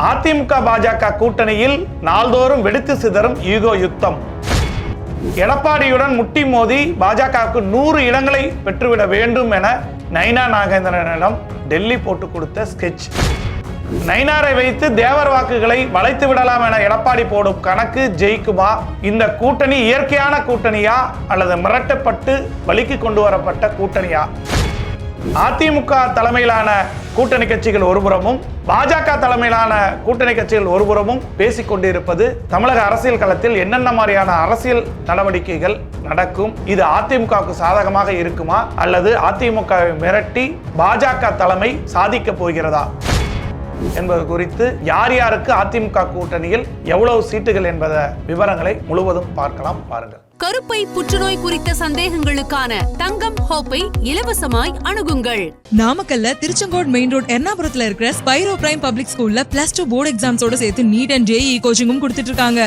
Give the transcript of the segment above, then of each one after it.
அதிமுக பாஜக கூட்டணியில் நாள்தோறும் வெடித்து சிதறும் ஈகோ யுத்தம். எடப்பாடியுடன் முட்டி மோதி பாஜகவுக்கு 100 இடங்களை பெற்றுவிட வேண்டும் என நயினா நாகேந்திரனிடம் டெல்லி போட்டு கொடுத்த ஸ்கெட்ச். நயினாரை வைத்து தேவர் வாக்குகளை வளைத்து விடலாம் என எடப்பாடி போடும் கணக்கு ஜெயிக்குமா? இந்த கூட்டணி இயற்கையான கூட்டணியா அல்லது மிரட்டப்பட்டு வழிக்கு கொண்டு வரப்பட்ட கூட்டணியா? அதிமுக தலைமையிலான கூட்டணி கட்சிகள் ஒருபுறமும் பாஜக தலைமையிலான கூட்டணி கட்சிகள் ஒருபுறமும் பேசிக் கொண்டிருப்பது தமிழக அரசியல் களத்தில் என்னென்ன மாதிரியான அரசியல் நடவடிக்கைகள் நடக்கும், இது அதிமுகவுக்கு சாதகமாக இருக்குமா அல்லது அதிமுகவை மிரட்டி பாஜக தலைமை சாதிக்க போகிறதா என்பது குறித்து யார் யாருக்கு அதிமுக கூட்டணியில் எவ்வளவு சீட்டுகள் என்பத விவரங்களை முழுவதும் பார்க்கலாம். பாருங்கள். கருப்பை புற்றுநோய் குறித்த சந்தேகங்களுக்கான தங்கம் ஹோப்பை இலவசமாய் அணுகுங்கள். நாமக்கல்ல திருச்செங்கோடு மெயின் ரோட் எர்ணாபுரத்துல இருக்கிற ஸ்பைரோ பிரைம் பப்ளிக் ஸ்கூல்ல +2 போர்டு எக்ஸாம்ஸோட சேர்த்து நீட் அண்ட் JEE கோச்சிங்கும் கொடுத்துட்டு இருக்காங்க.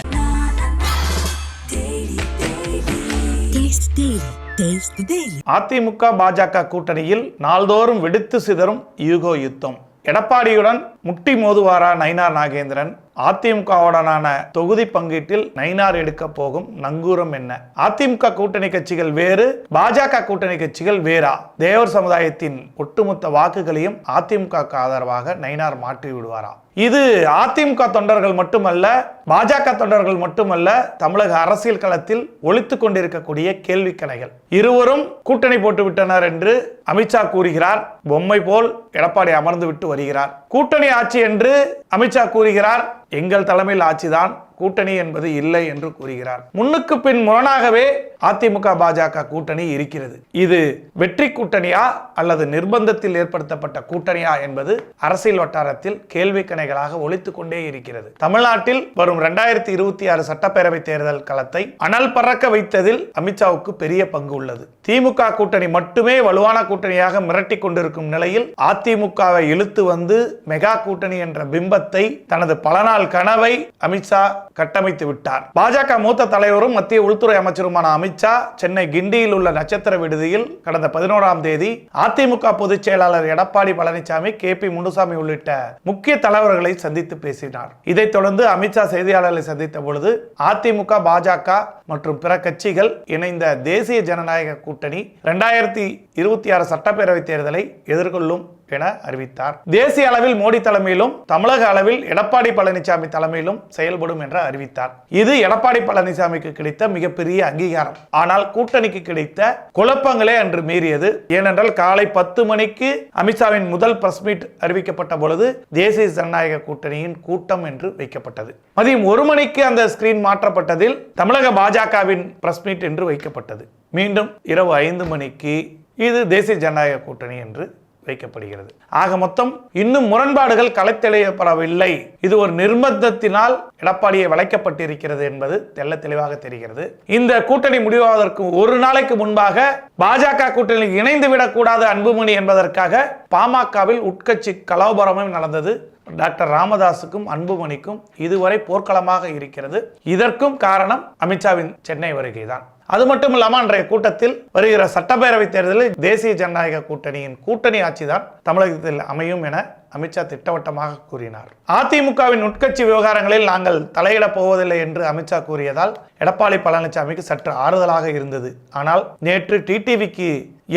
அதிமுக பாஜக கூட்டணியில் நாள்தோறும் வெடித்து சிதறும் ஈகோ யுத்தம். எடப்பாடியுடன் முட்டி மோதுவாரா நயினார் நாகேந்திரன்? அதிமுகவுடனான தொகுதி பங்கீட்டில் நயினார் எடுக்க போகும் நங்கூரம் என்ன? அதிமுக கூட்டணி கட்சிகள் வேறு, பாஜக கூட்டணி கட்சிகள் வேறா? தேவர் சமுதாயத்தின் ஒட்டுமொத்த வாக்குகளையும் அதிமுக ஆதரவாக நயினார் மாற்றி விடுவாரா? இது அதிமுக தொண்டர்கள் மட்டுமல்ல, பாஜக தொண்டர்கள் மட்டுமல்ல, தமிழக அரசியல் களத்தில் ஒலித்துக் கொண்டிருக்கக்கூடிய கேள்விக்கணைகள். இருவரும் கூட்டணி போட்டுவிட்டனர் என்று அமித்ஷா கூறுகிறார். பொம்மை போல் எடப்பாடி அமர்ந்து விட்டு வருகிறார். கூட்டணி ஆட்சி என்று அமித்ஷா கூறுகிறார். எங்கள் தலைமையில் ஆட்சிதான், கூட்டணி என்பது இல்லை என்று கூறுகிறார். முன்னுக்கு பின் முரணாகவே அதிமுக பாஜக கூட்டணி இருக்கிறது. இது வெற்றி கூட்டணியா அல்லது நிர்பந்தத்தில் ஏற்படுத்தப்பட்ட கூட்டணியா என்பது அரசியல் வட்டாரத்தில் கேள்விக்கணைகளாக ஒலித்துக் கொண்டே இருக்கிறது. தமிழ்நாட்டில் வரும் 2026 சட்டப்பேரவை தேர்தல் களத்தை அனல் பறக்க வைத்ததில் அமித்ஷாவுக்கு பெரிய பங்கு உள்ளது. திமுக கூட்டணி மட்டுமே வலுவான கூட்டணியாக மிரட்டி கொண்டிருக்கும் நிலையில் அதிமுகவை இழுத்து வந்து மெகா கூட்டணி என்ற பிம்பத்தை, தனது பல நாள் கனவை அமித்ஷா கட்டமைத்து விட்டார். பாஜக மூத்த தலைவரும் மத்திய உள்துறை அமைச்சருமான அமித்ஷா சென்னை கிண்டியில் உள்ள நட்சத்திர விடுதியில் கடந்த 11ஆம் தேதி அதிமுக பொதுச் செயலாளர் எடப்பாடி பழனிசாமி, KP முனுசாமி உள்ளிட்ட முக்கிய தலைவர்களை சந்தித்து பேசினார். இதைத் தொடர்ந்து அமித்ஷா செய்தியாளர்களை சந்தித்த பொழுது அதிமுக, பாஜக மற்றும் பிற கட்சிகள் இணைந்த தேசிய ஜனநாயக கூட்டணி 2026 சட்டப்பேரவை தேர்தலை எதிர்கொள்ளும் என அறிவித்தார். தேசிய அளவில் மோடி தலைமையிலும் தமிழக அளவில் எடப்பாடி பழனிசாமி தலைமையிலும் செயல்படும் என்று அறிவித்தார். இது எடப்பாடி பழனிசாமிக்கு கிடைத்த மிகப்பெரிய அங்கீகாரம். ஆனால் கூட்டணிக்கு கிடைத்த குழப்பங்களே அன்று மீறியது. ஏனென்றால் காலை 10 மணிக்கு அமித்ஷாவின் முதல் பிரஸ் மீட் அறிவிக்கப்பட்ட பொழுது தேசிய ஜனநாயக கூட்டணியின் கூட்டம் என்று வைக்கப்பட்டது. மதியம் 1 மணிக்கு அந்த ஸ்கிரீன் மாற்றப்பட்டதில் தமிழக பாஜகவின் பிரஸ் மீட் என்று வைக்கப்பட்டது. மீண்டும் இரவு 5 மணிக்கு இது தேசிய ஜனநாயக கூட்டணி என்று வைக்கப்படுகிறது. ஆக மொத்தம் இன்னும் முரண்பாடுகள் கலைத்தெளியப்படவில்லை. இது ஒரு நிர்பந்தத்தினால் எடப்பாடியை வளைக்கப்பட்டிருக்கிறது என்பது தெள்ள தெளிவாக தெரிகிறது. இந்த கூட்டணி முடிவாவதற்கு ஒரு நாளைக்கு முன்பாக பாஜக கூட்டணியில் இணைந்து விடக்கூடாது அன்புமணி என்பதற்காக பாமகவில் உட்கட்சி கலவரமும் நடந்தது. டாக்டர் ராமதாஸுக்கும் அன்புமணிக்கும் இதுவரை போர்க்களமாக இருக்கிறது. இதற்கும் காரணம் அமித்ஷாவின் சென்னை வருகைதான். அது மட்டும் இல்லாமல் அன்றைய கூட்டத்தில் வருகிற சட்டப்பேரவை தேர்தலில் தேசிய ஜனநாயக கூட்டணியின் கூட்டணி ஆட்சிதான் தமிழகத்தில் அமையும் என அமித்ஷா திட்டவட்டமாக கூறினார். அதிமுகவின் உட்கட்சி விவகாரங்களில் நாங்கள் தலையிடப் போவதில்லை என்று அமித்ஷா கூறியதால் எடப்பாடி பழனிசாமிக்கு சற்று ஆறுதலாக இருந்தது. ஆனால் நேற்று டிடிவிக்கு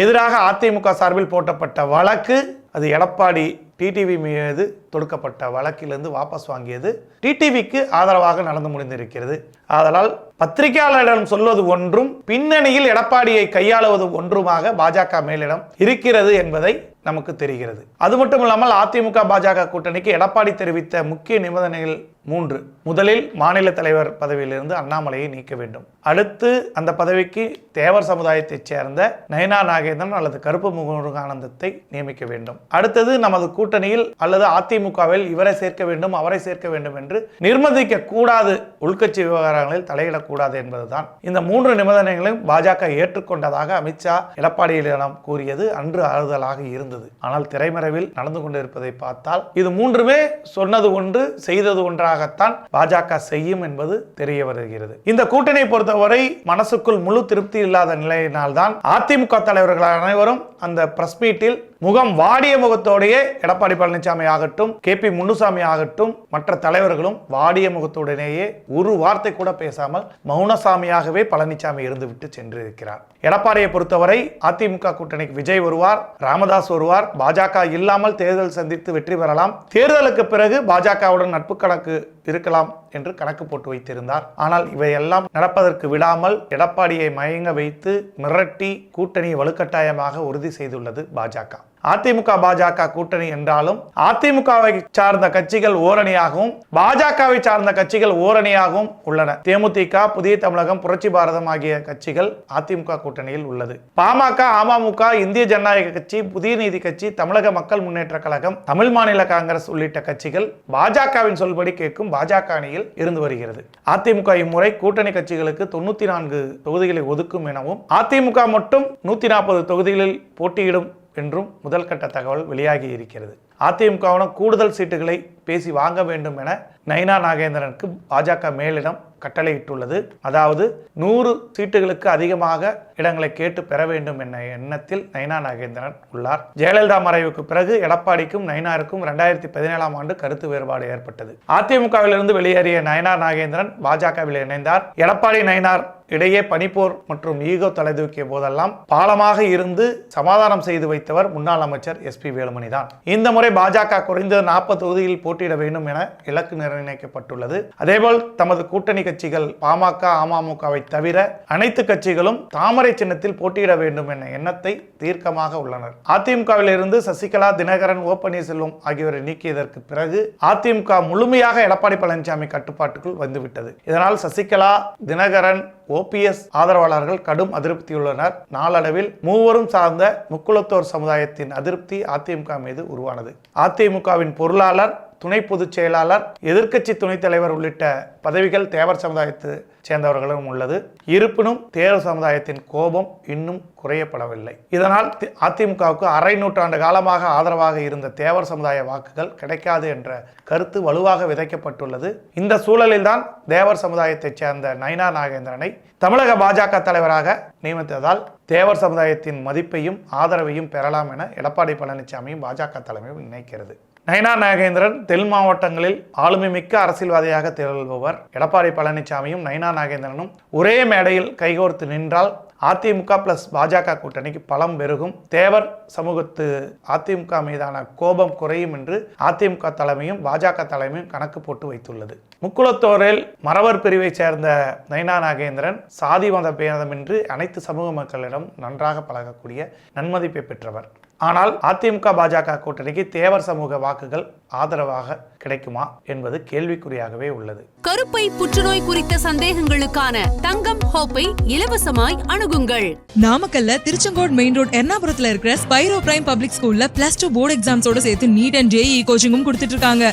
எதிராக அதிமுக சார்பில் போட்டப்பட்ட வழக்கு, அது எடப்பாடி டிடிவி மீது தொடுக்கப்பட்ட வழக்கிலிருந்து வாபஸ் வாங்கியது டிடிவிக்கு ஆதரவாக நடந்து முடிந்திருக்கிறது. அதனால் பத்திரிகையாளரிடம் சொல்வது ஒன்றும், பின்னணியில் எடப்பாடியை கையாளுவது ஒன்றுமாக பாஜக மேலிடம் இருக்கிறது என்பதை நமக்கு தெரிகிறது. அது மட்டும் இல்லாமல் அதிமுக பாஜக கூட்டணிக்கு எடப்பாடி தெரிவித்த முக்கிய நிபந்தனைகள் 3. முதலில் மாநில தலைவர் பதவியிலிருந்து அண்ணாமலையை நீக்க வேண்டும். அடுத்து அந்த பதவிக்கு தேவர் சமுதாயத்தைச் சேர்ந்த நயினார் நாகேந்திரன் அல்லது கருப்பு முருகானந்தத்தை நியமிக்க வேண்டும். அடுத்தது நமது கூட்டணியில் அல்லது அதிமுகவில் இவரை சேர்க்க வேண்டும், அவரை சேர்க்க வேண்டும் என்று நிர்பந்திக்க கூடாது, உள்கட்சி விவகாரங்களில் தலையிடக்கூடாது என்பதுதான். இந்த 3 நிபந்தனைகளையும் பாஜக ஏற்றுக்கொண்டதாக அமித்ஷா எடப்பாடியிடம் கூறியது அன்று ஆறுதலாக இருந்தது. இருந்தது. ஆனால் திரைமறைவில் நடந்து கொண்டிருப்பதை பார்த்தால் இது மூன்றுமே சொன்னது ஒன்று செய்தது ஒன்றாகத்தான் பாஜக செய்யும் என்பது தெரிய வருகிறது. இந்த கூட்டணியை பொறுத்தவரை மனசுக்குள் முழு திருப்தி இல்லாத நிலையினால்தான் அதிமுக தலைவர்கள் அனைவரும் அந்த பிரஸ் மீட்டில் முகம் வாடிய முகத்தோடையே எடப்பாடி பழனிசாமி ஆகட்டும், KP முன்னுசாமி ஆகட்டும், மற்ற தலைவர்களும் வாடிய முகத்துடனேயே ஒரு வார்த்தை கூட பேசாமல் மௌனசாமியாகவே பழனிசாமி இருந்துவிட்டு சென்றிருக்கிறார். எடப்பாடியை பொறுத்தவரை அதிமுக கூட்டணிக்கு விஜய் வருவார், ராமதாஸ் வருவார், பாஜக இல்லாமல் தேர்தல் சந்தித்து வெற்றி பெறலாம், தேர்தலுக்கு பிறகு பாஜகவுடன் நட்பு கணக்கு இருக்கலாம் என்று கணக்கு போட்டு வைத்திருந்தார். ஆனால் இவையெல்லாம் நடப்பதற்கு விடாமல் எடப்பாடியை மயங்க வைத்து மிரட்டி கூட்டணியை வலுக்கட்டாயமாக உறுதி செய்துள்ளது பாஜக. அதிமுக பாஜக கூட்டணி என்றாலும் அதிமுகவை சார்ந்த கட்சிகள் ஓரணியாகவும் பாஜகவை சார்ந்த கட்சிகள் ஓரணியாகவும் உள்ளன. தேமுதிக, புதிய தமிழகம், புரட்சி பாரதம் ஆகிய கட்சிகள் அதிமுக கூட்டணியில் உள்ளது. பாமக, அமமுக, இந்திய ஜனநாயக கட்சி, புதிய நீதி கட்சி, தமிழக மக்கள் முன்னேற்ற கழகம், தமிழ் மாநில காங்கிரஸ் உள்ளிட்ட கட்சிகள் பாஜகவின் சொல்படி கேட்கும் பாஜக அணியில் இருந்து வருகிறது. அதிமுக இம்முறை கூட்டணி கட்சிகளுக்கு 94 தொகுதிகளை ஒதுக்கும் எனவும் அதிமுக மட்டும் 140 தொகுதிகளில் போட்டியிடும் என்றும் முதல் கட்ட தகவல் வெளியாகி இருக்கிறது. அதிமுகவுடன் கூடுதல் சீட்டுகளை பேசி வாங்க வேண்டும் என நயினார் நாகேந்திரனுக்கு பாஜக மேலிடம் கட்டளையிட்டுள்ளது. அதாவது 100 சீட்டுகளுக்கு அதிகமாக இடங்களை கேட்டு பெற வேண்டும் என்ற எண்ணத்தில் நயினார் நாகேந்திரன் உள்ளார். ஜெயலலிதா மறைவுக்கு பிறகு எடப்பாடிக்கும் நயினாருக்கும் 2017ஆம் ஆண்டு கருத்து வேறுபாடு ஏற்பட்டது. அதிமுகவிலிருந்து வெளியேறிய நயினார் நாகேந்திரன் பாஜகவில் இணைந்தார். எடப்பாடி நயினார் இடையே பனிப்போர் மற்றும் ஈகோ தலைதூக்கிய போதெல்லாம் பாலமாக இருந்து சமாதானம் செய்து வைத்தவர் முன்னாள் அமைச்சர் SP வேலுமணி தான். இந்த முறை பாஜக குறைந்தது 40 தொகுதியில் போட்டியிட வேண்டும் என இலக்கு நிர்ணயிக்கப்பட்டுள்ளது. அதேபோல் தமது கூட்டணி கட்சிகள் பாமக, அமமுகவை தவிர அனைத்து கட்சிகளும் தாமரை சின்னத்தில் போட்டியிட வேண்டும் என்ற எண்ணத்தை தீர்க்கமாக உள்ளனர். அதிமுகவில் இருந்து சசிகலா, தினகரன், ஓ பன்னீர்செல்வம் ஆகியோரை நீக்கியதற்கு பிறகு அதிமுக முழுமையாக எடப்பாடி பழனிசாமி கட்டுப்பாட்டுக்குள் வந்துவிட்டது. இதனால் சசிகலா, தினகரன், OPS ஆதரவாளர்கள் கடும் அதிருப்தியுள்ளனர். நாளடைவில் மூவரும் சார்ந்த முக்குளத்தோர் சமுதாயத்தின் அதிருப்தி அதிமுக மீது உருவானது. அதிமுகவின் பொருளாளர், துணை பொதுச் செயலாளர், எதிர்க்கட்சி துணைத் தலைவர் உள்ளிட்ட பதவிகள் தேவர் சமுதாயத்தை சேர்ந்தவர்களும் உள்ளது. இருப்பினும் தேவர் சமுதாயத்தின் கோபம் இன்னும் குறையப்படவில்லை. இதனால் அதிமுகவுக்கு அரை நூற்றாண்டு காலமாக ஆதரவாக இருந்த தேவர் சமுதாய வாக்குகள் கிடைக்காது என்ற கருத்து வலுவாக விதைக்கப்பட்டுள்ளது. இந்த சூழலில்தான் தேவர் சமுதாயத்தைச் சேர்ந்த நயினார் நாகேந்திரனை தமிழக பாஜக தலைவராக நியமித்ததால் தேவர் சமுதாயத்தின் மதிப்பையும் ஆதரவையும் பெறலாம் என எடப்பாடி பழனிசாமியும் பாஜக தலைமையும் நினைக்கிறது. நயினார் நாகேந்திரன் தென் மாவட்டங்களில் ஆளுமை மிக்க அரசியல்வாதியாக திகழ்பவர். எடப்பாடி பழனிசாமியும் நயினார் நாகேந்திரனும் ஒரே மேடையில் கைகோர்த்து நின்றால் அதிமுக பிளஸ் பாஜக கூட்டணிக்கு பலம் பெருகும். தேவர் சமூகத்து அதிமுக மீதான கோபம் குறையும் என்று அதிமுக தலைமையும் பாஜக தலைமையும் கணக்கு போட்டு வைத்துள்ளது. முக்குளத்தோரில் மறவர் பிரிவை சேர்ந்த நயினார் நாகேந்திரன் சாதி மத பேதமின்றி அனைத்து சமூக மக்களிடம் நன்றாக பழகக்கூடிய நன்மதிப்பை பெற்றவர். ஆனால் அதிமுக பாஜக கூட்டணிக்கு தேவர் சமூக வாக்குகள் ஆதரவாக கிடைக்குமா என்பது கேள்விக்குறியாகவே உள்ளது. கருப்பை புற்றுநோய் குறித்த சந்தேகங்களுக்கான தங்கம் ஹோப்பை இலவசமாய் அணுகுங்கள். நாமக்கல்ல திருச்செங்கோடு மெயின் ரோட் எர்ணாபுரத்துல இருக்கிற ஸ்பைரோ பிரைம் பப்ளிக் ஸ்கூல்ல +2 போர்டு எக்ஸாம்ஸோட சேர்த்து நீட் அண்ட் JEE கோச்சிங்கும் கொடுத்துட்டு இருக்காங்க.